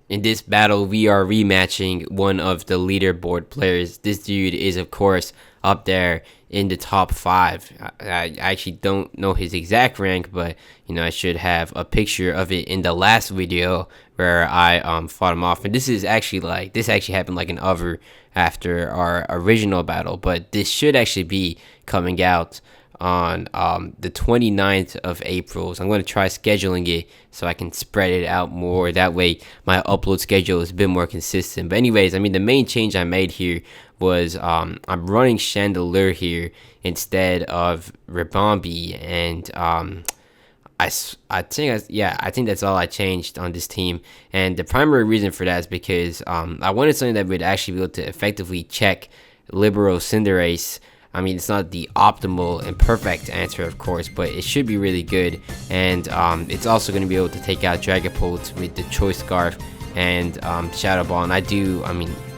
In this battle, we are rematching one of the leaderboard players. This dude is, of course, up there in the top 5. I actually don't know his exact rank, but I should have a picture of it in the last video where I fought him off. And this actually happened like an hour after our original battle, but this should actually be coming out on the 29th of April. So I'm going to try scheduling it so I can spread it out more. That way my upload schedule is a bit more consistent. But anyways, the main change I made here was I'm running Chandelier here instead of Ribombi, and I think that's all I changed on this team. And the primary reason for that is because I wanted something that would actually be able to effectively check Libero Cinderace. It's not the optimal and perfect answer, of course, but it should be really good. And it's also going to be able to take out Dragapult with the Choice Scarf and Shadow Ball. And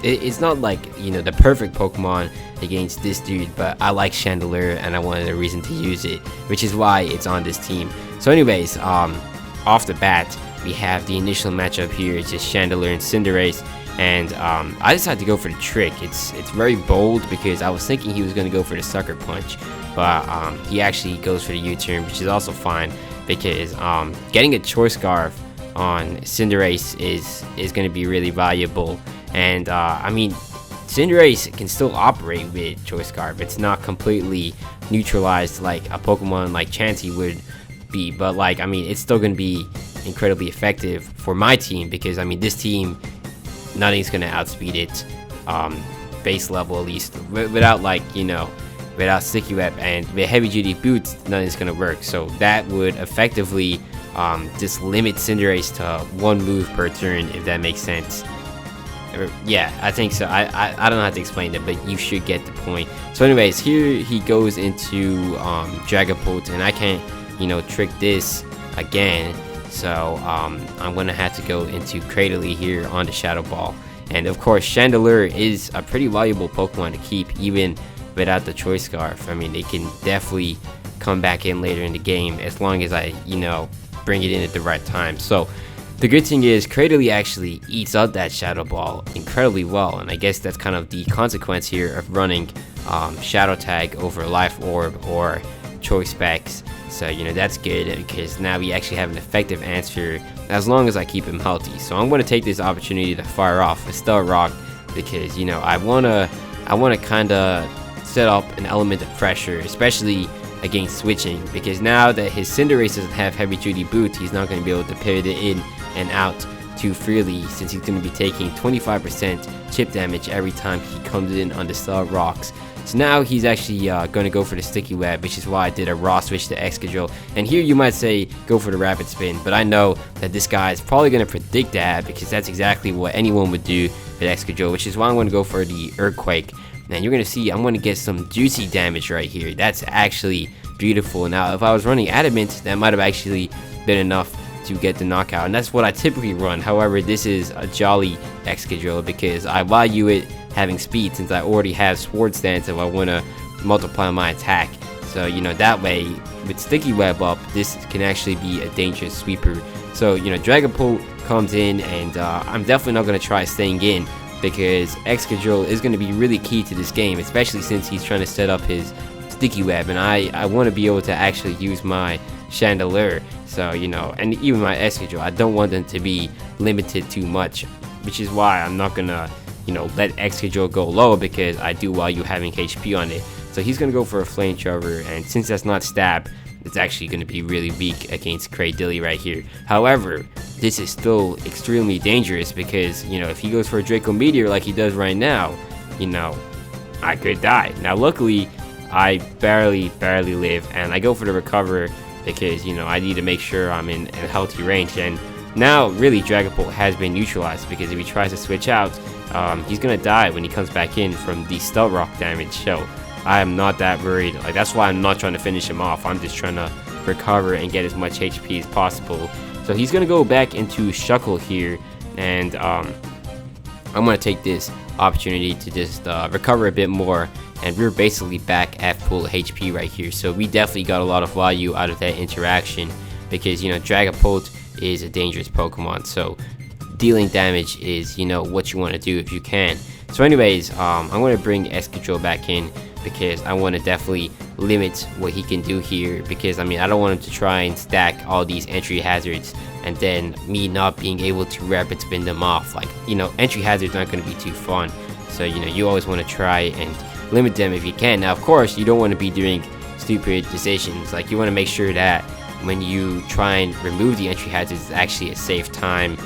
it's not like, the perfect Pokemon against this dude, but I like Chandelier and I wanted a reason to use it, which is why it's on this team. So anyways, off the bat, we have the initial matchup here. It's just Chandelier and Cinderace. And I decided to go for the trick. It's very bold because I was thinking he was going to go for the Sucker Punch, but he actually goes for the U-turn, which is also fine because getting a Choice Scarf on Cinderace is going to be really valuable. And Cinderace can still operate with Choice Scarf. It's not completely neutralized like a Pokemon like Chansey would be, but it's still going to be incredibly effective for my team because this team, nothing's gonna outspeed it, base level at least, without without Sticky Web, and with heavy duty boots, nothing's gonna work. So that would effectively just limit Cinderace to one move per turn, if that makes sense. Yeah, I think so. I don't know how to explain it, but you should get the point. So anyways, here he goes into Dragapult, and I can't trick this again. So I'm gonna have to go into Cradily here on the Shadow Ball. And of course, Chandelier is a pretty valuable Pokemon to keep even without the Choice Scarf. They can definitely come back in later in the game as long as I bring it in at the right time. So the good thing is Cradily actually eats up that Shadow Ball incredibly well, and I guess that's kind of the consequence here of running Shadow Tag over Life Orb or Choice Specs. So that's good because now we actually have an effective answer as long as I keep him healthy. So I'm going to take this opportunity to fire off a Stellar Rock because I want to kind of set up an element of pressure, especially against switching, because now that his Cinderace doesn't have heavy duty boots, he's not going to be able to pivot it in and out too freely, since he's going to be taking 25% chip damage every time he comes in on the Stellar Rocks. So now he's actually going to go for the Sticky Web, which is why I did a raw switch to Excadrill. And here you might say go for the Rapid Spin, but I know that this guy is probably going to predict that because that's exactly what anyone would do with Excadrill, which is why I'm going to go for the Earthquake. And you're going to see I'm going to get some juicy damage right here. That's actually beautiful. Now, if I was running Adamant, that might have actually been enough to get the knockout, and that's what I typically run. However, this is a jolly Excadrill because I value it having speed, since I already have Sword Stance if I want to multiply my attack. So that way with Sticky Web up, this can actually be a dangerous sweeper. So Dragapult comes in, and I'm definitely not going to try staying in because Excadrill is going to be really key to this game, especially since he's trying to set up his Sticky Web, and I want to be able to actually use my Chandelier. So and even my Excadrill, I don't want them to be limited too much, which is why I'm not gonna let Excadrill go low, because I do value having HP on it. So he's gonna go for a Flamethrower, and since that's not stab, it's actually gonna be really weak against Cradily right here. However, this is still extremely dangerous because if he goes for a Draco Meteor like he does right now, I could die. Now luckily I barely live, and I go for the Recover because I need to make sure I'm in a healthy range. And now really Dragapult has been neutralized, because if he tries to switch out, he's gonna die when he comes back in from the Stealth Rock damage. So I am not that worried. That's why I'm not trying to finish him off. I'm just trying to recover and get as much HP as possible. So he's gonna go back into Shuckle here, and I'm gonna take this opportunity to just recover a bit more, and we're basically back at full HP right here. So we definitely got a lot of value out of that interaction, because Dragapult is a dangerous Pokemon. So dealing damage is, you know, what you want to do if you can. So anyways, I'm going to bring Escadrille back in because I want to definitely limit what he can do here, because I mean I don't want him to try and stack all these entry hazards and then me not being able to rapid spin them off. Like, you know, entry hazards aren't going to be too fun, so you know, you always want to try and limit them if you can. Now of course you don't want to be doing stupid decisions. Like, you want to make sure that when you try and remove the entry hazards, it's actually a safe time.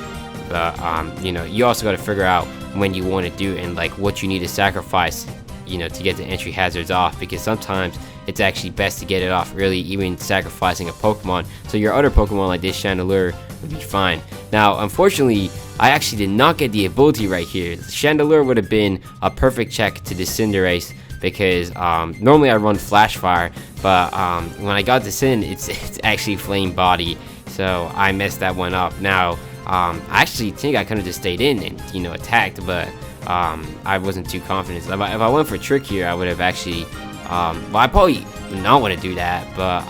But you know, you also got to figure out when you want to do it and like what you need to sacrifice, you know, to get the entry hazards off, because sometimes it's actually best to get it off early, even sacrificing a Pokemon, so your other Pokemon like this Chandelure would be fine. Now unfortunately I actually did not get the ability right here. Chandelure would have been a perfect check to the Cinderace, because normally I run Flash Fire, but when I got this in, it's actually Flame Body, so I messed that one up. Now I actually think I could have just stayed in and, you know, attacked, but I wasn't too confident. If I went for Trick here, I would have actually well, I probably would not want to do that, but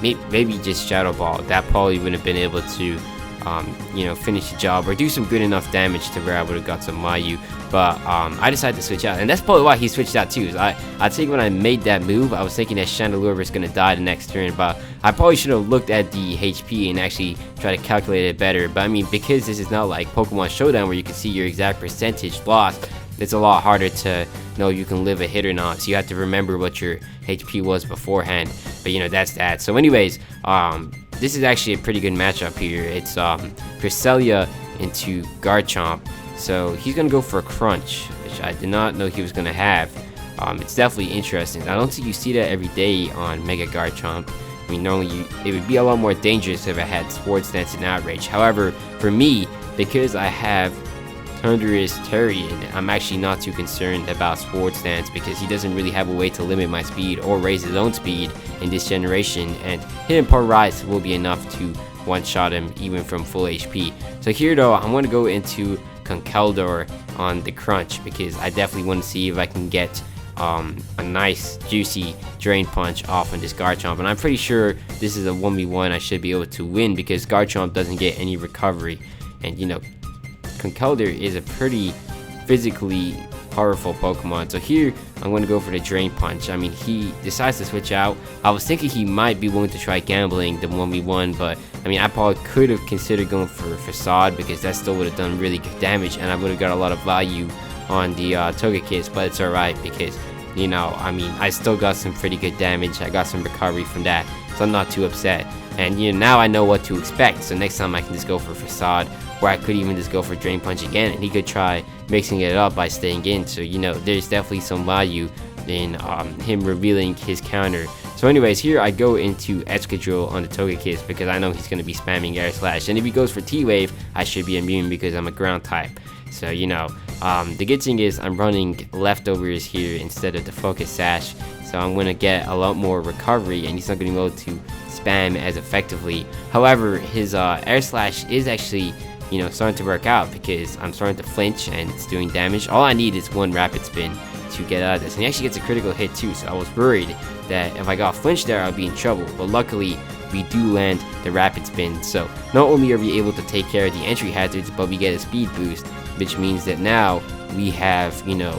maybe just Shadow Ball. That probably wouldn't have been able to you know, finish the job or do some good enough damage to where I would have got some Mayu. But I decided to switch out, and that's probably why he switched out too. I think when I made that move, I was thinking that Chandelure was gonna die the next turn, but I probably should have looked at the HP and actually try to calculate it better. But I mean, because this is not like Pokemon Showdown where you can see your exact percentage lost, it's a lot harder to know you can live a hit or not. So you have to remember what your HP was beforehand. But you know, that's that. So anyways, this is actually a pretty good matchup here. It's Cresselia into Garchomp. So he's gonna go for a Crunch, which I did not know he was gonna have. It's definitely interesting. I don't think you see that every day on Mega Garchomp. I mean, normally it would be a lot more dangerous if I had Swords Dance and Outrage. However, for me, because I have Thunderous Terry, and I'm actually not too concerned about Swords Dance because he doesn't really have a way to limit my speed or raise his own speed in this generation, and Hidden Part Rise will be enough to one-shot him even from full HP. So here though, I'm going to go into Conkeldurr on the Crunch because I definitely want to see if I can get a nice juicy Drain Punch off on this Garchomp, and I'm pretty sure this is a 1v1 I should be able to win because Garchomp doesn't get any recovery, and you know, Conkeldurr is a pretty physically powerful Pokemon. So here I'm going to go for the Drain Punch. I mean, he decides to switch out. I was thinking he might be willing to try gambling the 1v1, but I mean, I probably could have considered going for Facade because that still would have done really good damage, and I would have got a lot of value on the Togekiss. But it's alright because, you know, I mean, I still got some pretty good damage. I got some recovery from that, so I'm not too upset. And you know, now I know what to expect, so next time I can just go for Facade, where I could even just go for Drain Punch again, and he could try mixing it up by staying in. So you know, there's definitely some value in him revealing his counter. So anyways, here I go into Escadrille on the Togekiss because I know he's going to be spamming Air Slash, and if he goes for T-Wave, I should be immune because I'm a ground type. So you know, the good thing is I'm running Leftovers here instead of the Focus Sash, so I'm going to get a lot more recovery, and he's not going to be able to spam as effectively. However, his Air Slash is actually, you know, starting to work out because I'm starting to flinch and it's doing damage. All I need is one Rapid Spin to get out of this, and he actually gets a critical hit too, so I was worried that if I got flinched there I'd be in trouble, but luckily we do land the Rapid Spin. So not only are we able to take care of the entry hazards, but we get a speed boost, which means that now we have, you know,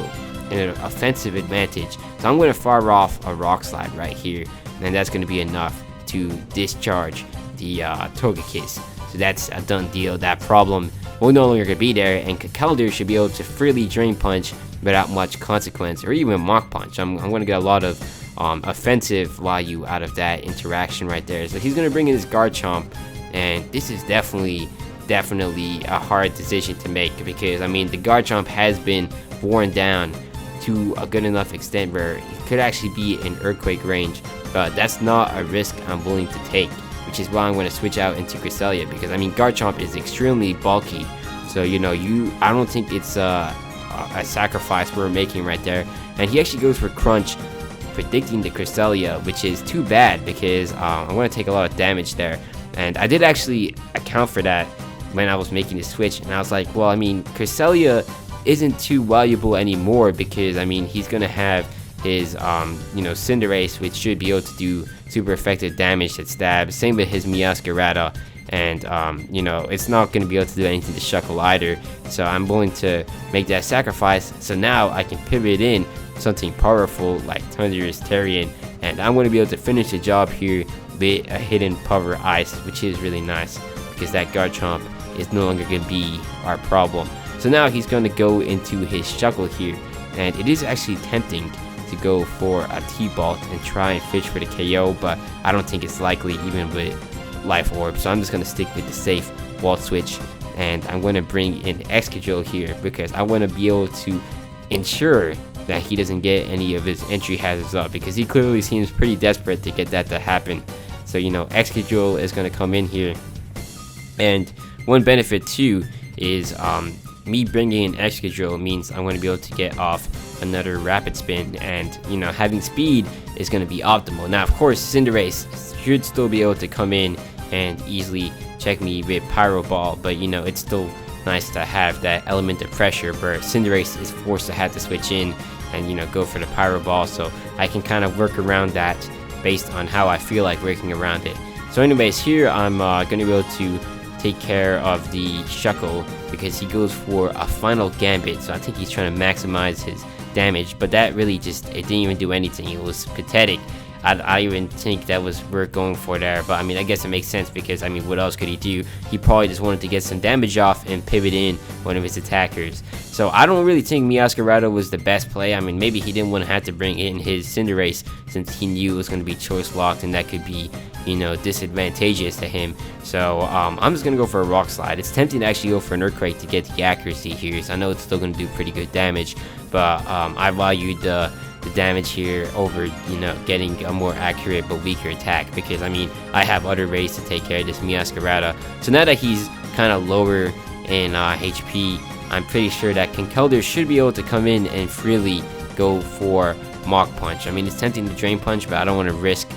an offensive advantage. So I'm going to fire off a Rock Slide right here, and that's going to be enough to discharge the Togekiss. So that's a done deal. That problem will no longer be there, and Conkeldurr should be able to freely Drain Punch without much consequence, or even Mach Punch. I'm going to get a lot of offensive value out of that interaction right there. So he's going to bring in his Garchomp, and this is definitely a hard decision to make because I mean, the Garchomp has been worn down to a good enough extent where it could actually be in Earthquake range, but that's not a risk I'm willing to take, which is why I'm going to switch out into Cresselia because I mean, Garchomp is extremely bulky, so you know, I don't think it's a sacrifice we're making right there. And he actually goes for Crunch, predicting the Cresselia, which is too bad because I'm going to take a lot of damage there, and I did actually account for that when I was making the switch, and I was like, well, I mean, Cresselia isn't too valuable anymore because I mean, he's gonna have his you know, Cinderace, which should be able to do super effective damage that stabs. Same with his Meowscarada, and you know, it's not going to be able to do anything to Shuckle either. So I'm willing to make that sacrifice. So now I can pivot in something powerful like Thunderous Tarian, and I'm going to be able to finish the job here with a hidden Power Ice, which is really nice because that Garchomp is no longer going to be our problem. So now he's going to go into his Shuckle here, and it is actually tempting to go for a T-Bolt and try and fish for the KO, but I don't think it's likely even with Life Orb. So I'm just going to stick with the safe Volt Switch, and I'm going to bring in Excadrill here because I want to be able to ensure that he doesn't get any of his entry hazards up, because he clearly seems pretty desperate to get that to happen. So, you know, Excadrill is going to come in here, and one benefit too is me bringing in Excadrill means I'm going to be able to get off another Rapid Spin, and you know, having speed is going to be optimal. Now, of course, Cinderace should still be able to come in and easily check me with Pyro Ball, but you know, it's still nice to have that element of pressure where Cinderace is forced to have to switch in and, you know, go for the Pyro Ball, so I can kind of work around that based on how I feel like working around it. So anyways, here I'm going to be able to take care of the Shuckle because he goes for a final Gambit, so I think he's trying to maximize his damage, but that really just, it didn't even do anything. It was pathetic. I even think that was worth going for there, but I mean, I guess it makes sense because, I mean, what else could he do? He probably just wanted to get some damage off and pivot in one of his attackers. So I don't really think Meowscarada was the best play. I mean, maybe he didn't want to have to bring in his Cinderace since he knew it was going to be choice locked and that could be, you know, disadvantageous to him. So I'm just going to go for a Rock Slide. It's tempting to actually go for an Earthquake to get the accuracy here, so I know it's still going to do pretty good damage, but I valued the damage here over, you know, getting a more accurate but weaker attack, because I mean, I have other ways to take care of this Meowscarada. So now that he's kind of lower in HP, I'm pretty sure that Conkeldurr should be able to come in and freely go for Mach Punch. I mean, it's tempting to Drain Punch, but I don't want to risk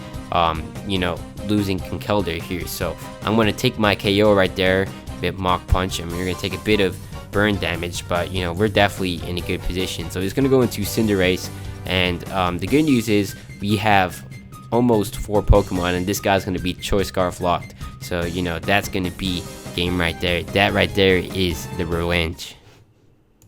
you know, losing Conkeldurr here, so I'm going to take my KO right there with Mach Punch. I mean, we're going to take a bit of burn damage, but you know, we're definitely in a good position. So he's going to go into Cinderace, and the good news is we have almost 4 Pokemon, and this guy's going to be Choice Scarf locked, so you know, that's going to be game right there. That right there is the revenge.